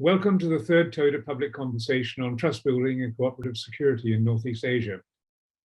Welcome to the third Toda public conversation on trust building and cooperative security in Northeast Asia.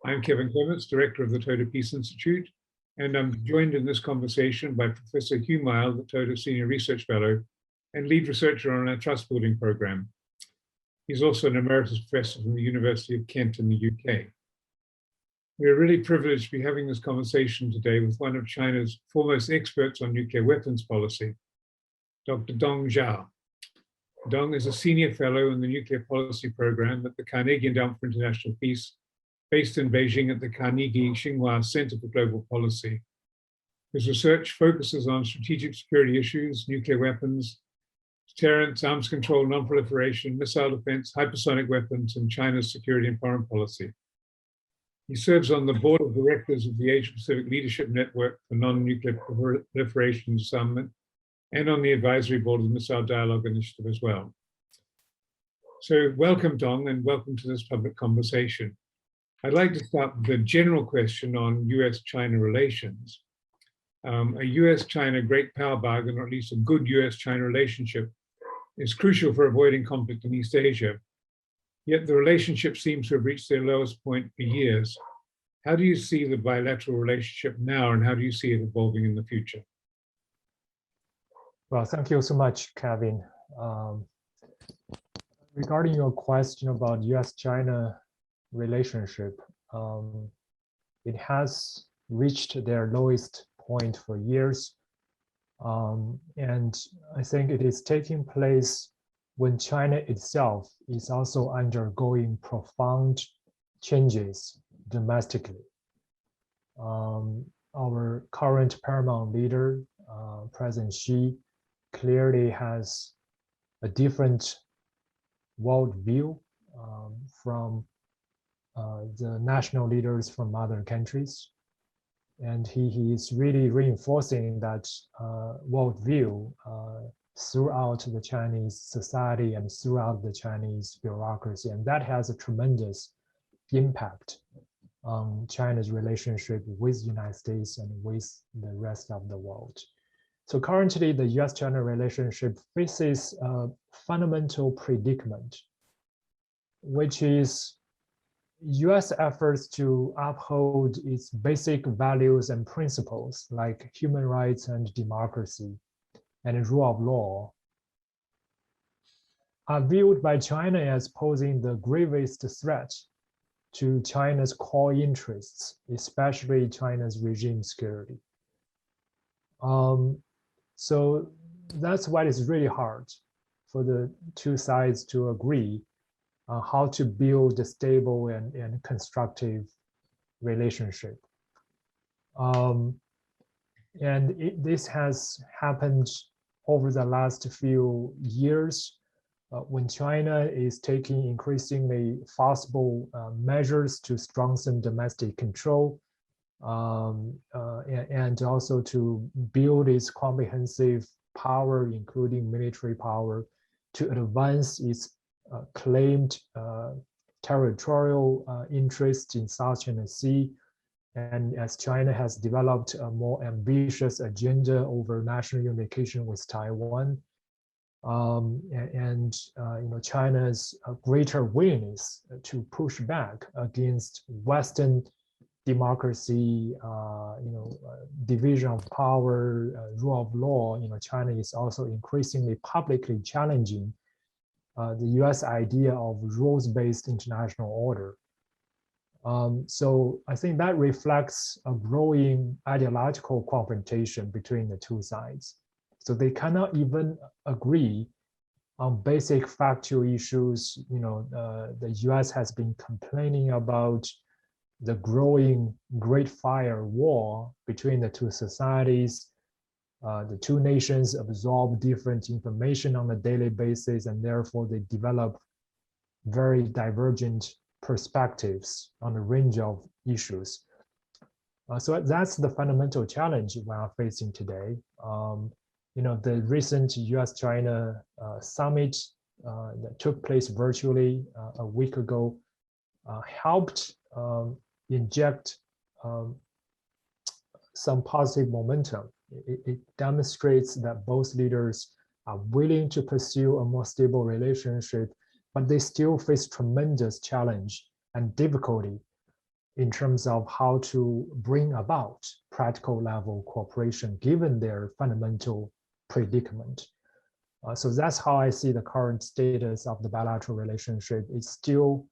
I'm Kevin Clements, director of the Toda Peace Institute, and I'm joined in this conversation by Professor Hugh, the Toda Senior Research Fellow and lead researcher on our trust building program. He's also an emeritus professor from the University of Kent in the UK. We're really privileged to be having this conversation today with one of China's foremost experts on nuclear weapons policy, Dr. Tong Zhao. Tong is a senior fellow in the nuclear policy program at the Carnegie Endowment for International Peace, based in Beijing at the Carnegie Tsinghua Center for Global Policy. His research focuses on strategic security issues, nuclear weapons, deterrence, arms control, non-proliferation, missile defense, hypersonic weapons, and China's security and foreign policy. He serves on the board of directors of the Asia-Pacific Leadership Network for Non-Nuclear Proliferation Summit, and on the advisory board of the Missile Dialogue Initiative as well. So welcome, Tong, and welcome to this public conversation. I'd like to start with a general question on US-China relations. A US-China great power bargain, or at least a good US-China relationship, is crucial for avoiding conflict in East Asia. Yet the relationship seems to have reached their lowest point for years. How do you see the bilateral relationship now, and how do you see it evolving in the future? Well, thank you so much, Kevin. Regarding your question about US-China relationship, it has reached their lowest point for years. And I think it is taking place when China itself is also undergoing profound changes domestically. Our current paramount leader, President Xi, clearly has a different worldview from the national leaders from other countries. And he is really reinforcing that worldview throughout the Chinese society and throughout the Chinese bureaucracy. And that has a tremendous impact on China's relationship with the United States and with the rest of the world. So currently, the US-China relationship faces a fundamental predicament, which is US efforts to uphold its basic values and principles like human rights and democracy and rule of law are viewed by China as posing the gravest threat to China's core interests, especially China's regime security. So that's why it's really hard for the two sides to agree on how to build a stable and constructive relationship. This has happened over the last few years when China is taking increasingly forcible measures to strengthen domestic control and also to build its comprehensive power, including military power, to advance its claimed territorial interest in South China Sea. And as China has developed a more ambitious agenda over national unification with Taiwan, China's greater willingness to push back against Western democracy, division of power, rule of law, China is also increasingly publicly challenging the US idea of rules-based international order. So I think that reflects a growing ideological confrontation between the two sides. So they cannot even agree on basic factual issues. The US has been complaining about the growing Great Fire War between the two societies. The two nations absorb different information on a daily basis, and therefore they develop very divergent perspectives on a range of issues. So that's the fundamental challenge we are facing today. The recent US-China summit that took place virtually a week ago helped inject some positive momentum. It demonstrates that both leaders are willing to pursue a more stable relationship, but they still face tremendous challenge and difficulty in terms of how to bring about practical level cooperation given their fundamental predicament. So that's how I see the current status of the bilateral relationship. It's still,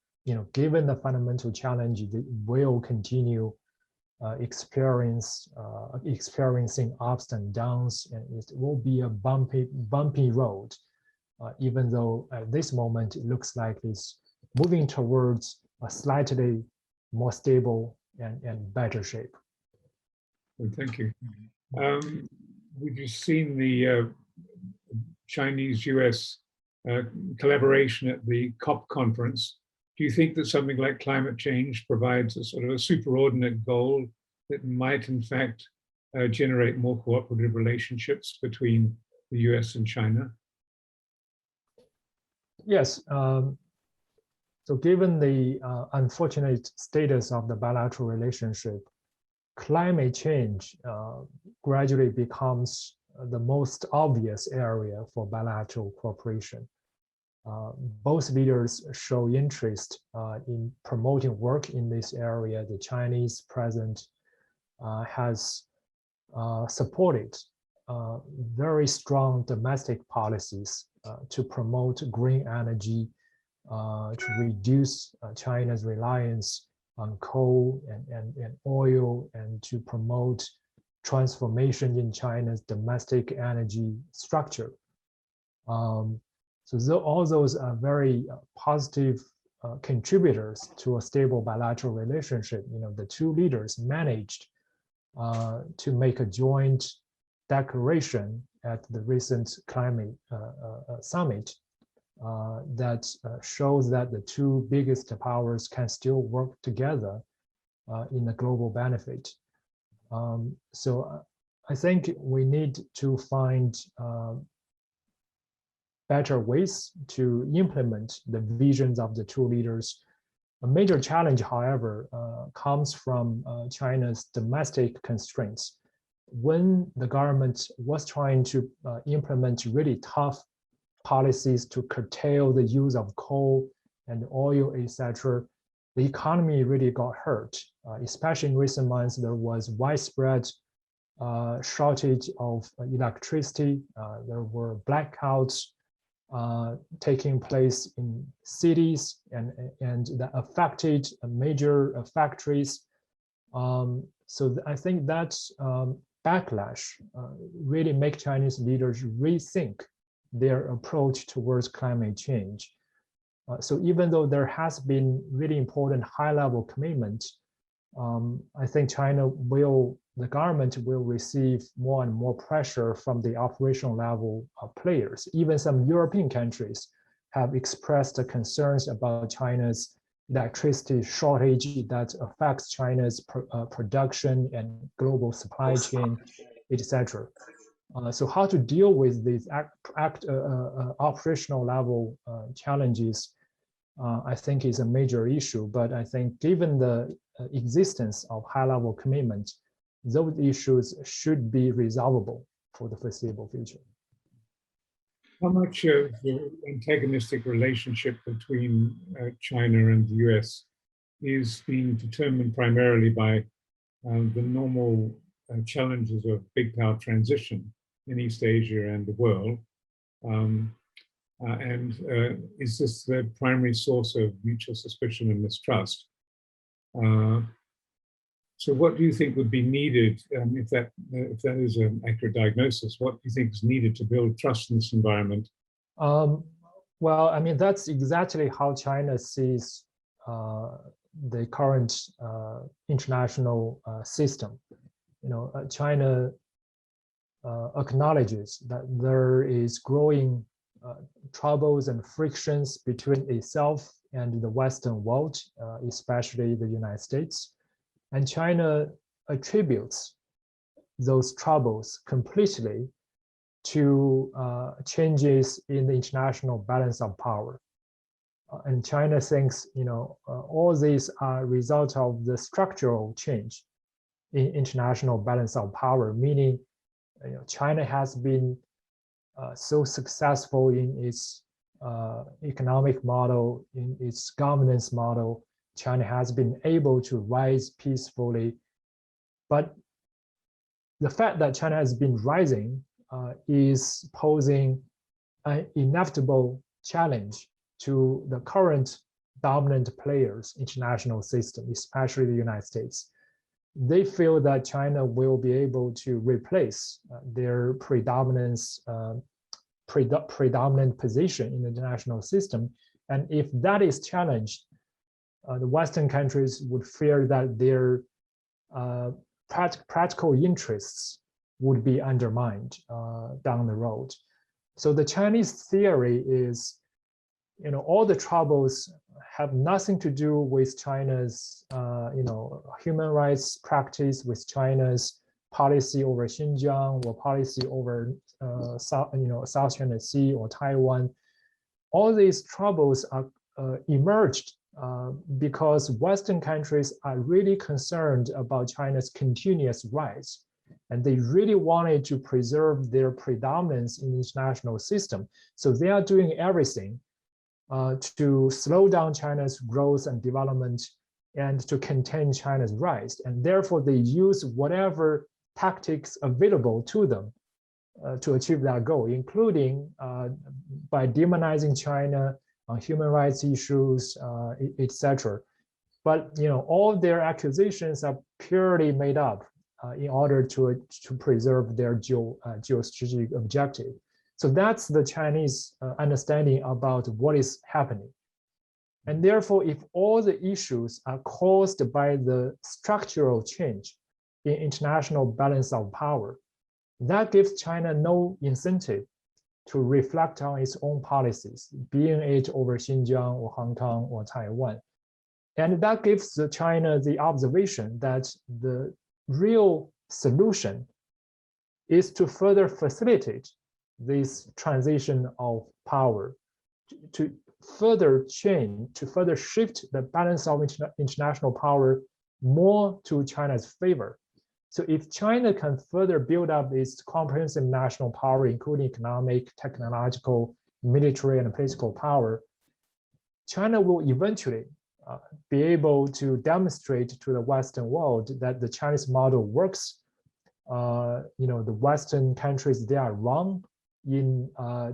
given the fundamental challenge, it will continue experiencing ups and downs, and it will be a bumpy road, even though at this moment it looks like it's moving towards a slightly more stable and better shape. Thank you. We've seen the Chinese-US collaboration at the COP conference. Do you think that something like climate change provides a sort of a superordinate goal that might, in fact, generate more cooperative relationships between the US and China? Yes. So given the unfortunate status of the bilateral relationship, climate change gradually becomes the most obvious area for bilateral cooperation. Both leaders show interest in promoting work in this area. The Chinese president has supported very strong domestic policies to promote green energy, to reduce China's reliance on coal and oil, and to promote transformation in China's domestic energy structure. So all those are very positive contributors to a stable bilateral relationship. The two leaders managed to make a joint declaration at the recent climate summit that shows that the two biggest powers can still work together in the global benefit. So I think we need to find better ways to implement the visions of the two leaders. A major challenge, however, comes from China's domestic constraints. When the government was trying to implement really tough policies to curtail the use of coal and oil, etc., the economy really got hurt. Especially in recent months, there was widespread shortage of electricity. There were blackouts taking place in cities, and that affected major factories. So I think that backlash really make Chinese leaders rethink their approach towards climate change. So even though there has been really important high-level commitment, I think the government will receive more and more pressure from the operational level players. Even some European countries have expressed concerns about China's electricity shortage that affects China's production and global supply chain, etc. So how to deal with these operational level challenges, I think is a major issue. But I think given the existence of high-level commitment, those issues should be resolvable for the foreseeable future. How much of the antagonistic relationship between China and the US is being determined primarily by the normal challenges of big power transition in East Asia and the world? Is this the primary source of mutual suspicion and mistrust? So what do you think would be needed, if that is an accurate diagnosis, what do you think is needed to build trust in this environment? Well, I mean, that's exactly how China sees the current international system. China acknowledges that there is growing troubles and frictions between itself and the Western world, especially the United States. And China attributes those troubles completely to changes in the international balance of power. And China thinks, all these are a result of the structural change in international balance of power, meaning China has been so successful in its economic model, in its governance model. China has been able to rise peacefully. But the fact that China has been rising is posing an inevitable challenge to the current dominant players, international system, especially the United States. They feel that China will be able to replace their predominant position in the international system. And if that is challenged, the Western countries would fear that their practical interests would be undermined down the road. So the Chinese theory is, all the troubles have nothing to do with China's, human rights practice, with China's policy over Xinjiang or policy over South China Sea or Taiwan. All these troubles are emerged because Western countries are really concerned about China's continuous rise. And they really wanted to preserve their predominance in the international system. So they are doing everything to slow down China's growth and development and to contain China's rise. And therefore, they use whatever tactics available to them to achieve that goal, including by demonizing China on human rights issues, etc. But all their accusations are purely made up in order to preserve their geostrategic objective. So that's the Chinese understanding about what is happening. And therefore, if all the issues are caused by the structural change in international balance of power, that gives China no incentive to reflect on its own policies, being it over Xinjiang or Hong Kong or Taiwan. And that gives China the observation that the real solution is to further facilitate this transition of power, to further change, to further shift the balance of international power more to China's favor. So if China can further build up its comprehensive national power, including economic, technological, military, and political power, China will eventually be able to demonstrate to the Western world that the Chinese model works. The Western countries, they are wrong in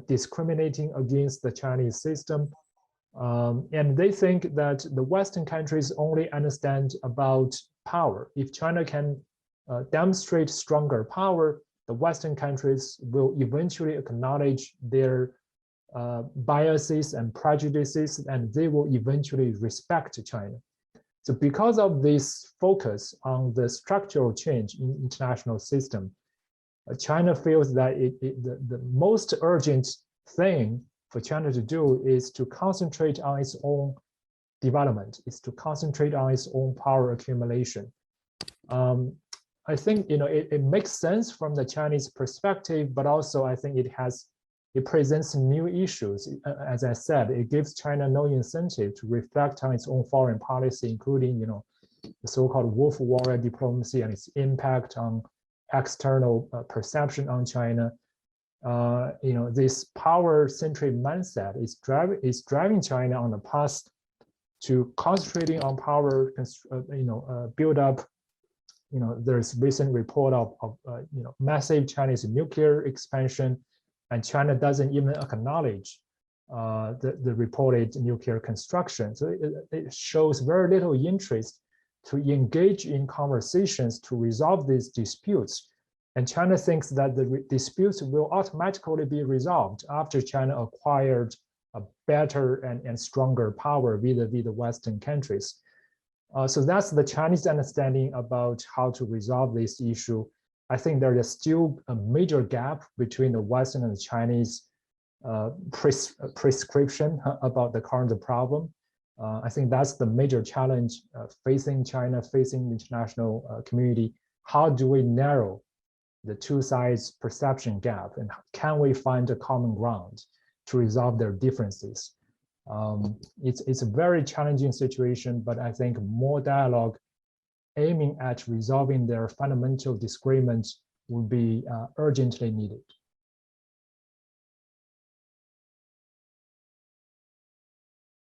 discriminating against the Chinese system. And they think that the Western countries only understand about power. If China can demonstrate stronger power, the Western countries will eventually acknowledge their biases and prejudices, and they will eventually respect China. So because of this focus on the structural change in international system, China feels that the most urgent thing for China to do is to concentrate on its own development, is to concentrate on its own power accumulation. I think it makes sense from the Chinese perspective, but also I think it presents new issues. As I said, it gives China no incentive to reflect on its own foreign policy, including the so-called wolf warrior diplomacy and its impact on external perception on China. This power-centric mindset is driving China on the path to concentrating on power, build up. There's recent report of massive Chinese nuclear expansion, and China doesn't even acknowledge the reported nuclear construction. So it shows very little interest to engage in conversations to resolve these disputes. And China thinks that the disputes will automatically be resolved after China acquired a better and stronger power vis-a-vis the Western countries. So that's the Chinese understanding about how to resolve this issue. I think there is still a major gap between the Western and the Chinese prescription about the current problem. I think that's the major challenge facing China, facing the international community. How do we narrow the two sides' perception gap, and can we find a common ground to resolve their differences? It's a very challenging situation, but I think more dialogue aiming at resolving their fundamental disagreements would be urgently needed.